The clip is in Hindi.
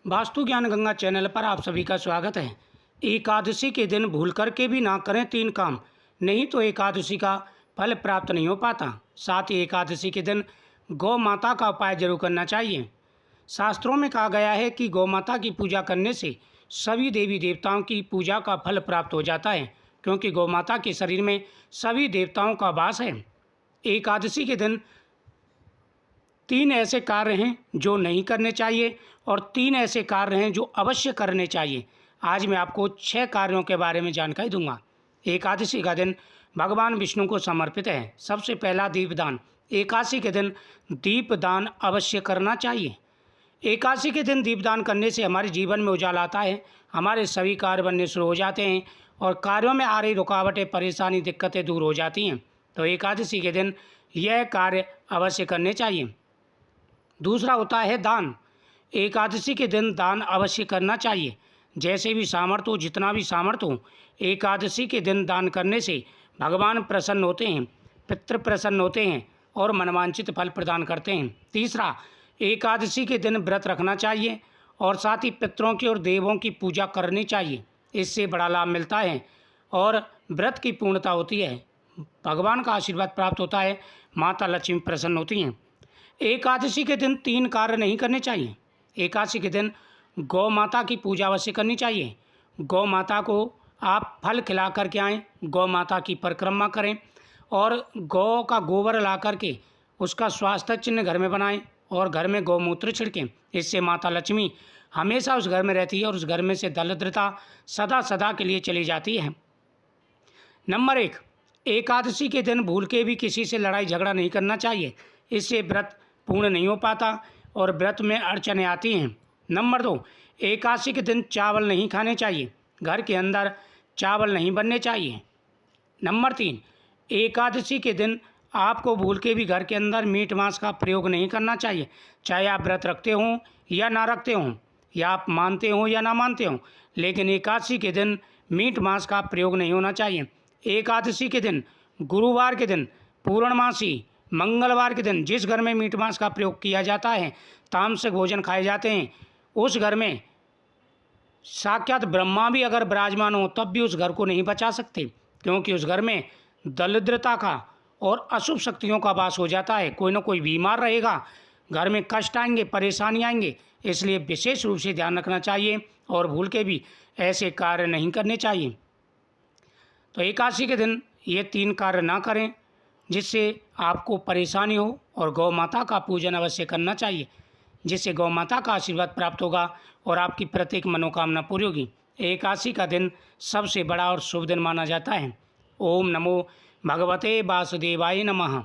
वास्तु ज्ञान गंगा चैनल पर आप सभी का स्वागत है। एकादशी के दिन भूल करके भी ना करें 3 काम, नहीं तो एकादशी का फल प्राप्त नहीं हो पाता। साथ ही एकादशी के दिन गौ माता का उपाय जरूर करना चाहिए। शास्त्रों में कहा गया है कि गौ माता की पूजा करने से सभी देवी देवताओं की पूजा का फल प्राप्त हो जाता है, क्योंकि गौ माता के शरीर में सभी देवताओं का वास है। एकादशी के दिन 3 ऐसे कार्य हैं जो नहीं करने चाहिए और 3 ऐसे कार्य हैं जो अवश्य करने चाहिए। आज मैं आपको 6 कार्यों के बारे में जानकारी दूंगा। एकादशी का दिन भगवान विष्णु को समर्पित है। सबसे पहला दीपदान। एकादशी के दिन दीपदान अवश्य करना चाहिए। एकादशी के दिन दीपदान करने से हमारे जीवन में उजाला आता है, हमारे सभी कार्य बनने शुरू हो जाते हैं और कार्यों में आ रही रुकावटें, परेशानी, दिक्कतें दूर हो जाती हैं। तो एकादशी के दिन यह कार्य अवश्य करने चाहिए। दूसरा होता है दान। एकादशी के दिन दान अवश्य करना चाहिए। जैसे भी सामर्थ्य हो, जितना भी सामर्थ्य हो, एकादशी के दिन दान करने से भगवान प्रसन्न होते हैं, पितृ प्रसन्न होते हैं और मनवांछित फल प्रदान करते हैं। तीसरा, एकादशी के दिन व्रत रखना चाहिए और साथ ही पितरों की और देवों की पूजा करनी चाहिए। इससे बड़ा लाभ मिलता है और व्रत की पूर्णता होती है, भगवान का आशीर्वाद प्राप्त होता है, माता लक्ष्मी प्रसन्न होती हैं। एकादशी के दिन 3 कार्य नहीं करने चाहिए। एकादशी के दिन गौ माता की पूजा अवश्य करनी चाहिए। गौ माता को आप फल खिला करके आएँ, गौ माता की परिक्रमा करें और गौ का गोबर ला करके उसका स्वास्थ्य चिन्ह घर में बनाएं और घर में गौमूत्र छिड़कें। इससे माता लक्ष्मी हमेशा उस घर में रहती है और उस घर में से दरिद्रता सदा सदा के लिए चली जाती है। नंबर 1, एकादशी के दिन भूल के भी किसी से लड़ाई झगड़ा नहीं करना चाहिए। इससे व्रत पूर्ण नहीं हो पाता और व्रत में अड़चनें आती हैं। नंबर 2, एकादशी के दिन चावल नहीं खाने चाहिए। घर के अंदर चावल नहीं बनने चाहिए। नंबर 3, एकादशी के दिन आपको भूल के भी घर के अंदर मीट मांस का प्रयोग नहीं करना चाहिए। चाहे आप व्रत रखते हों या ना रखते हों, या आप मानते हों या ना मानते हों, लेकिन एकादशी के दिन मीट मांस का प्रयोग नहीं होना चाहिए। एकादशी के दिन, गुरुवार के दिन, पूर्णमासी, मंगलवार के दिन जिस घर में मीट मांस का प्रयोग किया जाता है, तामसिक भोजन खाए जाते हैं, उस घर में साक्षात ब्रह्मा भी अगर विराजमान हो तब भी उस घर को नहीं बचा सकते, क्योंकि उस घर में दरिद्रता का और अशुभ शक्तियों का वास हो जाता है। कोई ना कोई बीमार रहेगा, घर में कष्ट आएंगे, परेशानी आएंगे। इसलिए विशेष रूप से ध्यान रखना चाहिए और भूल के भी ऐसे कार्य नहीं करने चाहिए। तो एकादशी के दिन ये 3 कार्य ना करें जिससे आपको परेशानी हो, और गौ माता का पूजन अवश्य करना चाहिए, जिससे गौ माता का आशीर्वाद प्राप्त होगा और आपकी प्रत्येक मनोकामना पूरी होगी। एकादशी का दिन सबसे बड़ा और शुभ दिन माना जाता है। ओम नमो भगवते वासुदेवाय नमः।